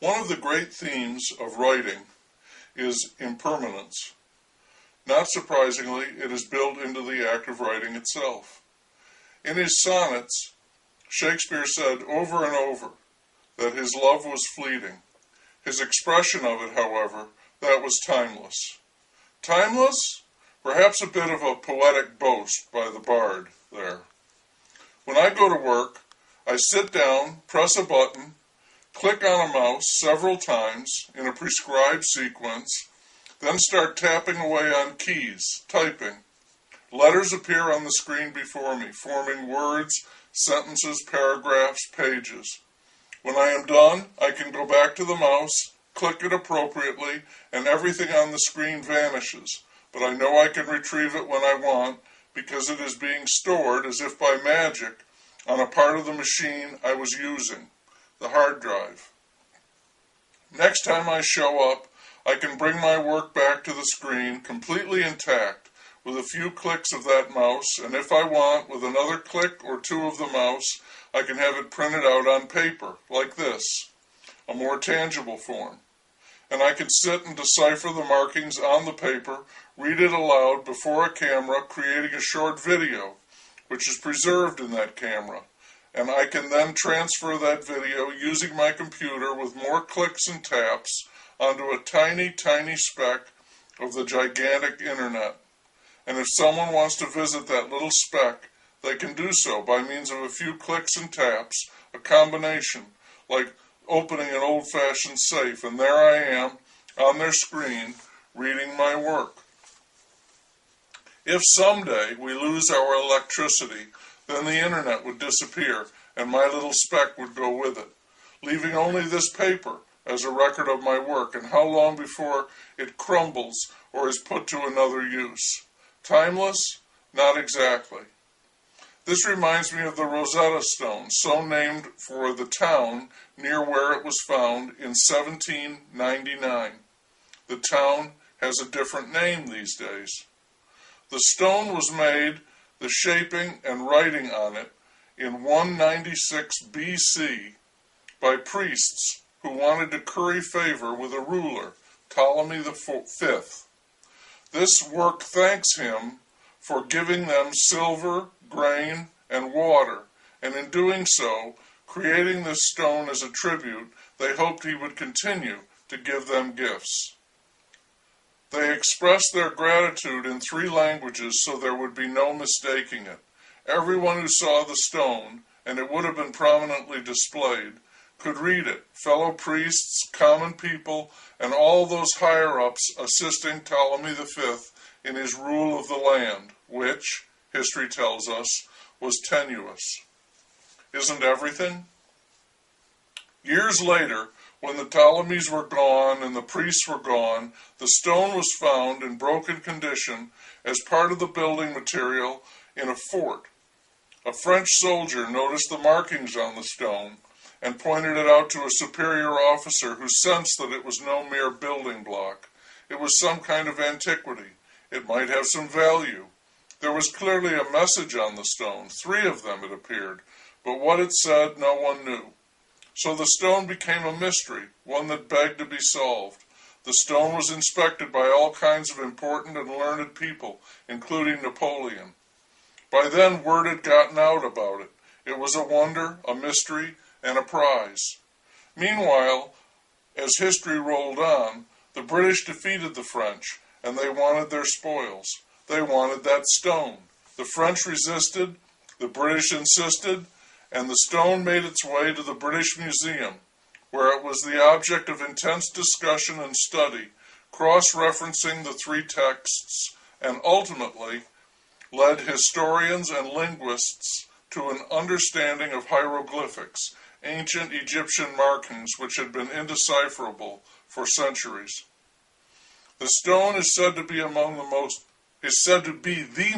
One of the great themes of writing is impermanence. Not surprisingly, it is built into the act of writing itself. In his sonnets, Shakespeare said over and over that his love was fleeting. His expression of it, however, that was timeless. Timeless? Perhaps a bit of a poetic boast by the bard there. When I go to work, I sit down, press a button, click on a mouse several times in a prescribed sequence, then start tapping away on keys, typing. Letters appear on the screen before me, forming words, sentences, paragraphs, pages. When I am done, I can go back to the mouse, click it appropriately, and everything on the screen vanishes. But I know I can retrieve it when I want, because it is being stored, as if by magic, on a part of the machine I was using, the hard drive. Next time I show up, I can bring my work back to the screen completely intact, with a few clicks of that mouse, and if I want, with another click or two of the mouse, I can have it printed out on paper, like this, a more tangible form. And I can sit and decipher the markings on the paper, read it aloud before a camera, creating a short video, which is preserved in that camera. And I can then transfer that video using my computer with more clicks and taps onto a tiny, tiny speck of the gigantic internet. And if someone wants to visit that little speck, they can do so by means of a few clicks and taps, a combination, like opening an old-fashioned safe, and there I am, on their screen, reading my work. If someday we lose our electricity, then the internet would disappear, and my little speck would go with it, leaving only this paper as a record of my work, and how long before it crumbles or is put to another use. Timeless? Not exactly. This reminds me of the Rosetta Stone, so named for the town near where it was found in 1799. The town has a different name these days. The stone was made, the shaping and writing on it, in 196 BC by priests who wanted to curry favor with a ruler, Ptolemy V. This work thanks him for giving them silver, grain, and water, and in doing so, creating this stone as a tribute, they hoped he would continue to give them gifts. They expressed their gratitude in 3 languages so there would be no mistaking it. Everyone who saw the stone, and it would have been prominently displayed, could read it, fellow priests, common people, and all those higher-ups assisting Ptolemy V in his rule of the land, which, history tells us, was tenuous. Isn't everything? Years later, when the Ptolemies were gone and the priests were gone, the stone was found in broken condition as part of the building material in a fort. A French soldier noticed the markings on the stone and pointed it out to a superior officer who sensed that it was no mere building block. It was some kind of antiquity. It might have some value. There was clearly a message on the stone, 3 of them it appeared, but what it said no one knew. So the stone became a mystery, one that begged to be solved. The stone was inspected by all kinds of important and learned people, including Napoleon. By then word had gotten out about it. It was a wonder, a mystery, and a prize. Meanwhile, as history rolled on, the British defeated the French, and they wanted their spoils. They wanted that stone. The French resisted, the British insisted, and the stone made its way to the British Museum, where it was the object of intense discussion and study, cross-referencing the 3 texts, and ultimately led historians and linguists to an understanding of hieroglyphics, ancient Egyptian markings which had been indecipherable for centuries. The stone is said to be the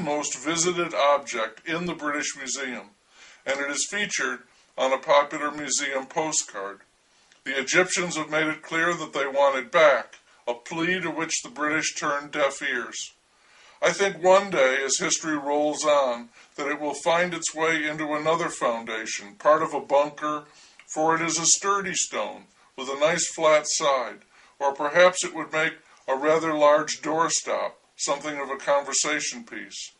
most visited object in the British Museum, and it is featured on a popular museum postcard. The Egyptians have made it clear that they want it back, a plea to which the British turned deaf ears. I think one day, as history rolls on, that it will find its way into another foundation, part of a bunker, for it is a sturdy stone, with a nice flat side, or perhaps it would make a rather large doorstop, something of a conversation piece.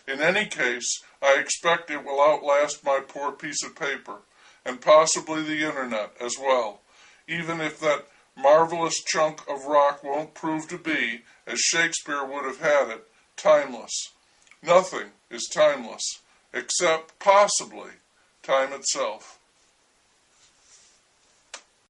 In any case, I expect it will outlast my poor piece of paper, and possibly the internet as well, even if that marvelous chunk of rock won't prove to be, as Shakespeare would have had it, timeless. Nothing is timeless, except, possibly, time itself.